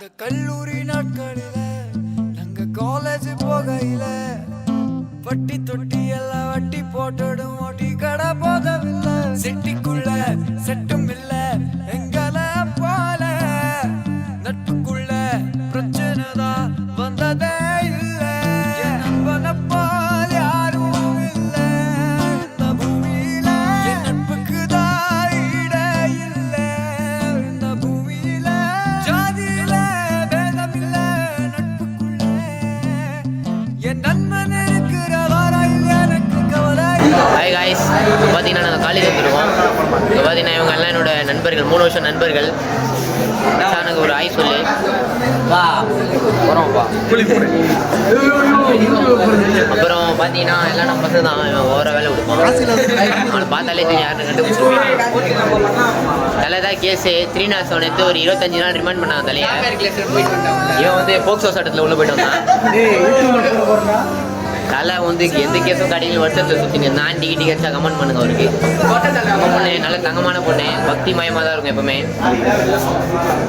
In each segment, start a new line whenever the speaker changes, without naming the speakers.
நாங்க கல்லூரி நாட்களில நாங்க காலேஜ் போகையில வட்டி தொட்டி எல்லாம் வட்டி போட்டுடும் ஓட்டி கடை போதவில்லை சிட்டிக்குள்ள செட்டும் இல்ல எங்களை போல நட்புக்குள்ள பிரச்சனை தான் வந்ததே இல்லை என் நண்பனை போல யாரும் இல்லை இந்த பூமியில என் நட்புக்கு தான் ஈடே இல்லை இந்த பூமியில ஜாதியில பேதமில்ல நட்புக்குள்ள என் நண்பன் இருக்கிற வரையில் எனக்கு கவலை.
ஹாய் காய்ஸ், இப்போ பார்த்தீங்கன்னா நாங்கள் காலேஜ் வந்துருக்கோம். இப்போ பார்த்தீங்கன்னா இவங்க எல்லாம் என்னோட நண்பர்கள், 3 வருஷம் நண்பர்கள். எனக்கு ஒரு ஆய் சொல்லு வா வரோம்ப்பா. அப்புறம் பார்த்தீங்கன்னா எல்லாம் நம்ம பசங்க தான். இவன் ஓர வேலை கொடுப்பான். அவனை பார்த்தாலே தெரியும் யாருன்னு கண்டுபிடிச்சிருப்பேன். தலை தான் கேஸு 307 எடுத்து ஒரு 25 நாள் ரிமாண்ட் பண்ணாங்க தலையை. இவன் வந்து போக்சோ சட்டத்தில் உள்ளே போயிட்டு வந்தான். தலை வந்து எந்த கேஸும் கடையில் வருஷத்தில் சுற்றினு நான் டிக்கெட் கேட்சா கமெண்ட் பண்ணுங்க. அவருக்கு பொண்ணு நல்ல தங்கமான பொண்ணு, பக்தி மயமாக தான் இருக்கும் எப்பவுமே.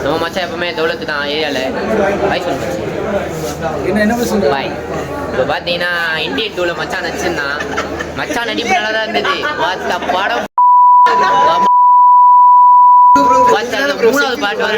நம்ம மச்சா எப்பவுமே தௌலத்து தான் ஏரியாவில். பாய் சொல்லு பாய். இப்போ பார்த்தீங்கன்னா இந்தியன் 2ல் மச்சான் நடிச்சிருந்தான். மச்சான் நடிப்பு நல்லா தான் இருந்தது. படம் 3வது பாட்டு வர